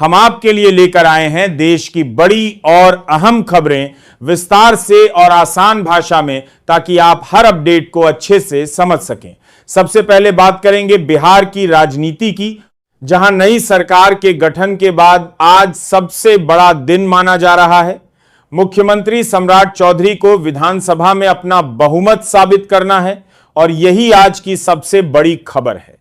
हम आपके लिए लेकर आए हैं देश की बड़ी और अहम खबरें विस्तार से और आसान भाषा में, ताकि आप हर अपडेट को अच्छे से समझ सकें। सबसे पहले बात करेंगे बिहार की राजनीति की, जहां नई सरकार के गठन के बाद आज सबसे बड़ा दिन माना जा रहा है। मुख्यमंत्री सम्राट चौधरी को विधानसभा में अपना बहुमत साबित करना है और यही आज की सबसे बड़ी खबर है।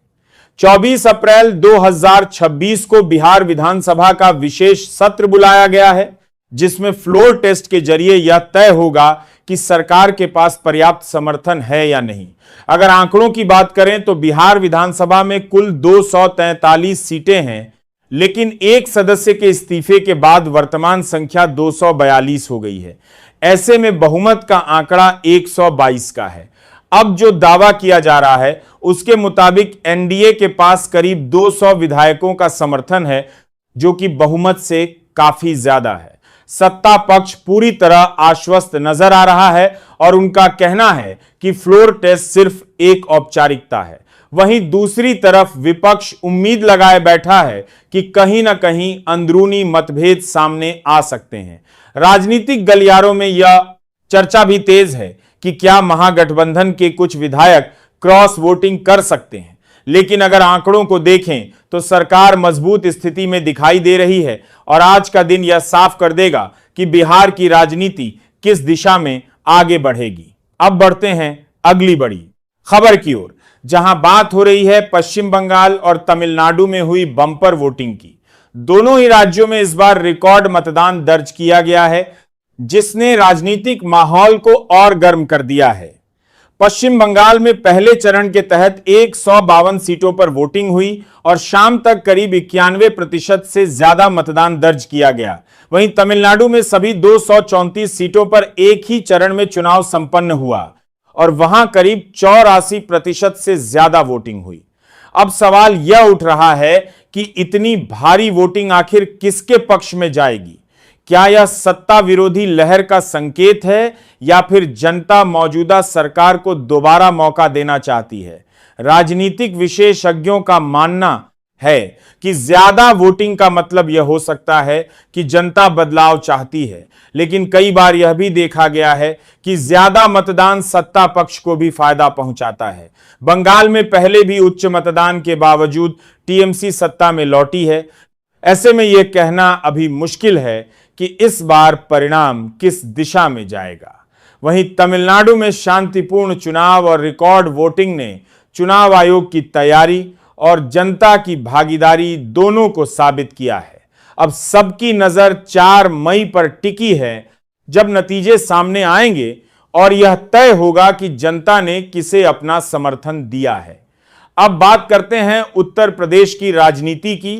24 अप्रैल 2026 को बिहार विधानसभा का विशेष सत्र बुलाया गया है, जिसमें फ्लोर टेस्ट के जरिए यह तय होगा कि सरकार के पास पर्याप्त समर्थन है या नहीं। अगर आंकड़ों की बात करें तो बिहार विधानसभा में कुल 243 सीटें हैं, लेकिन एक सदस्य के इस्तीफे के बाद वर्तमान संख्या 242 हो गई है। ऐसे में बहुमत का आंकड़ा 122 का है। अब जो दावा किया जा रहा है उसके मुताबिक एनडीए के पास करीब 200 विधायकों का समर्थन है, जो कि बहुमत से काफी ज्यादा है। सत्ता पक्ष पूरी तरह आश्वस्त नजर आ रहा है और उनका कहना है कि फ्लोर टेस्ट सिर्फ एक औपचारिकता है। वहीं दूसरी तरफ विपक्ष उम्मीद लगाए बैठा है कि कहीं ना कहीं अंदरूनी मतभेद सामने आ सकते हैं। राजनीतिक गलियारों में यह चर्चा भी तेज है कि क्या महागठबंधन के कुछ विधायक क्रॉस वोटिंग कर सकते हैं, लेकिन अगर आंकड़ों को देखें तो सरकार मजबूत स्थिति में दिखाई दे रही है और आज का दिन यह साफ कर देगा कि बिहार की राजनीति किस दिशा में आगे बढ़ेगी। अब बढ़ते हैं अगली बड़ी खबर की ओर, जहां बात हो रही है पश्चिम बंगाल और तमिलनाडु में हुई बम्पर वोटिंग की। दोनों ही राज्यों में इस बार रिकॉर्ड मतदान दर्ज किया गया है, जिसने राजनीतिक माहौल को और गर्म कर दिया है। पश्चिम बंगाल में पहले चरण के तहत 152 सीटों पर वोटिंग हुई और शाम तक करीब 91% से ज्यादा मतदान दर्ज किया गया। वहीं तमिलनाडु में सभी 234 सीटों पर एक ही चरण में चुनाव संपन्न हुआ और वहां करीब 84% से ज्यादा वोटिंग हुई। अब सवाल यह उठ रहा है कि इतनी भारी वोटिंग आखिर किसके पक्ष में जाएगी? क्या यह सत्ता विरोधी लहर का संकेत है या फिर जनता मौजूदा सरकार को दोबारा मौका देना चाहती है? राजनीतिक विशेषज्ञों का मानना है कि ज्यादा वोटिंग का मतलब यह हो सकता है कि जनता बदलाव चाहती है, लेकिन कई बार यह भी देखा गया है कि ज्यादा मतदान सत्ता पक्ष को भी फायदा पहुंचाता है। बंगाल में पहले भी उच्च मतदान के बावजूद टीएमसी सत्ता में लौटी है। ऐसे में यह कहना अभी मुश्किल है कि इस बार परिणाम किस दिशा में जाएगा। वहीं तमिलनाडु में शांतिपूर्ण चुनाव और रिकॉर्ड वोटिंग ने चुनाव आयोग की तैयारी और जनता की भागीदारी दोनों को साबित किया है। अब सबकी नजर 4 मई पर टिकी है, जब नतीजे सामने आएंगे और यह तय होगा कि जनता ने किसे अपना समर्थन दिया है। अब बात करते हैं उत्तर प्रदेश की राजनीति की,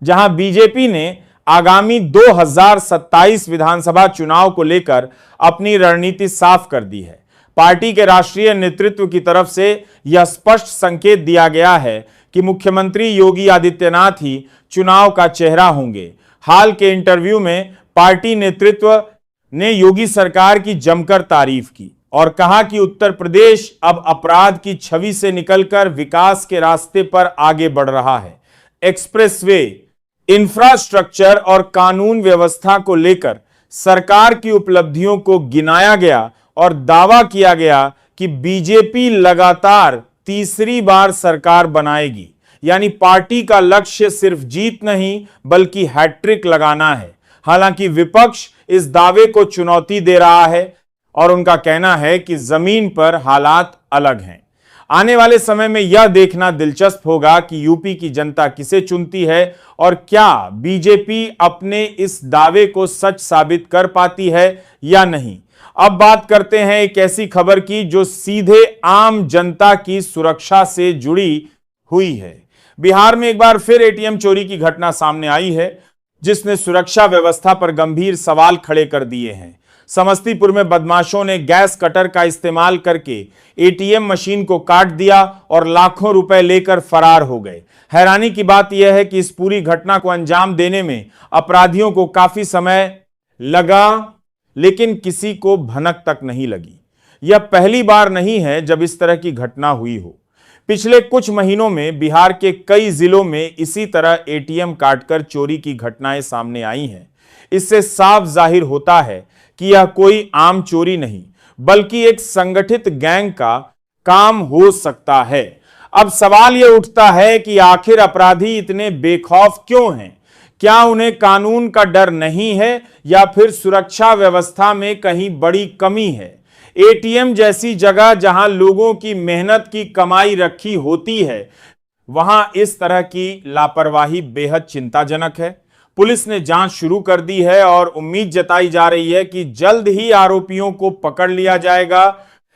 जहां बीजेपी ने आगामी 2027 विधानसभा चुनाव को लेकर अपनी रणनीति साफ कर दी है। पार्टी के राष्ट्रीय नेतृत्व की तरफ से यह स्पष्ट संकेत दिया गया है कि मुख्यमंत्री योगी आदित्यनाथ ही चुनाव का चेहरा होंगे। हाल के इंटरव्यू में पार्टी नेतृत्व ने योगी सरकार की जमकर तारीफ की और कहा कि उत्तर प्रदेश अब अपराध की छवि से निकलकर विकास के रास्ते पर आगे बढ़ रहा है। एक्सप्रेसवे, इंफ्रास्ट्रक्चर और कानून व्यवस्था को लेकर सरकार की उपलब्धियों को गिनाया गया और दावा किया गया कि बीजेपी लगातार तीसरी बार सरकार बनाएगी। यानी पार्टी का लक्ष्य सिर्फ जीत नहीं बल्कि हैट्रिक लगाना है। हालांकि विपक्ष इस दावे को चुनौती दे रहा है और उनका कहना है कि जमीन पर हालात अलग हैं। आने वाले समय में यह देखना दिलचस्प होगा कि यूपी की जनता किसे चुनती है और क्या बीजेपी अपने इस दावे को सच साबित कर पाती है या नहीं। अब बात करते हैं एक ऐसी खबर की जो सीधे आम जनता की सुरक्षा से जुड़ी हुई है। बिहार में एक बार फिर एटीएम चोरी की घटना सामने आई है, जिसने सुरक्षा व्यवस्था पर गंभीर सवाल खड़े कर दिए हैं। समस्तीपुर में बदमाशों ने गैस कटर का इस्तेमाल करके एटीएम मशीन को काट दिया और लाखों रुपए लेकर फरार हो गए। हैरानी की बात यह है कि इस पूरी घटना को अंजाम देने में अपराधियों को काफी समय लगा, लेकिन किसी को भनक तक नहीं लगी। यह पहली बार नहीं है जब इस तरह की घटना हुई हो। पिछले कुछ महीनों में बिहार के कई जिलों में इसी तरह एटीएम काटकर चोरी की घटनाएं सामने आई हैं। इससे साफ जाहिर होता है कि यह कोई आम चोरी नहीं बल्कि एक संगठित गैंग का काम हो सकता है। अब सवाल यह उठता है कि आखिर अपराधी इतने बेखौफ क्यों हैं? क्या उन्हें कानून का डर नहीं है या फिर सुरक्षा व्यवस्था में कहीं बड़ी कमी है? एटीएम जैसी जगह जहां लोगों की मेहनत की कमाई रखी होती है, वहां इस तरह की लापरवाही बेहद चिंताजनक है। पुलिस ने जांच शुरू कर दी है और उम्मीद जताई जा रही है कि जल्द ही आरोपियों को पकड़ लिया जाएगा।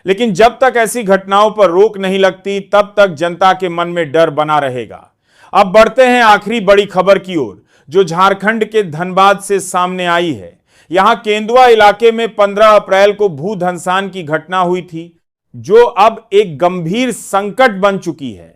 लेकिन जब तक ऐसी घटनाओं पर रोक नहीं लगती, तब तक जनता के मन में डर बना रहेगा। अब बढ़ते हैं आखिरी बड़ी खबर की ओर, जो झारखंड के धनबाद से सामने आई है। यहां केंदुआ इलाके में 15 अप्रैल को भू धंसान की घटना हुई थी, जो अब एक गंभीर संकट बन चुकी है।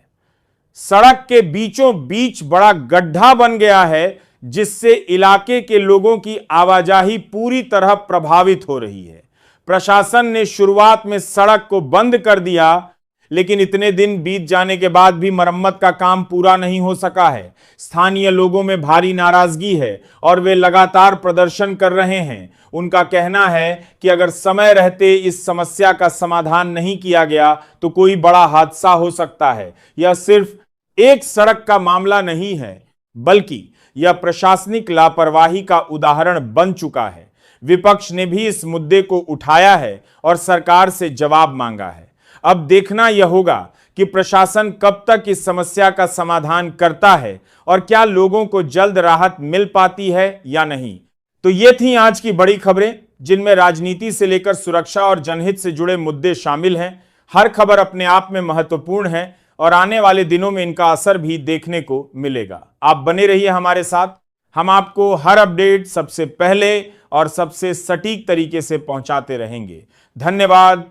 सड़क के बीचों बीच बड़ा गड्ढा बन गया है, जिससे इलाके के लोगों की आवाजाही पूरी तरह प्रभावित हो रही है। प्रशासन ने शुरुआत में सड़क को बंद कर दिया, लेकिन इतने दिन बीत जाने के बाद भी मरम्मत का काम पूरा नहीं हो सका है। स्थानीय लोगों में भारी नाराजगी है और वे लगातार प्रदर्शन कर रहे हैं। उनका कहना है कि अगर समय रहते इस समस्या का समाधान नहीं किया गया तो कोई बड़ा हादसा हो सकता है। यह सिर्फ एक सड़क का मामला नहीं है, बल्कि यह प्रशासनिक लापरवाही का उदाहरण बन चुका है। विपक्ष ने भी इस मुद्दे को उठाया है और सरकार से जवाब मांगा है। अब देखना यह होगा कि प्रशासन कब तक इस समस्या का समाधान करता है और क्या लोगों को जल्द राहत मिल पाती है या नहीं। तो ये थी आज की बड़ी खबरें, जिनमें राजनीति से लेकर सुरक्षा और जनहित से जुड़े मुद्दे शामिल हैं। हर खबर अपने आप में महत्वपूर्ण है और आने वाले दिनों में इनका असर भी देखने को मिलेगा। आप बने रहिए हमारे साथ। हम आपको हर अपडेट सबसे पहले और सबसे सटीक तरीके से पहुंचाते रहेंगे। धन्यवाद।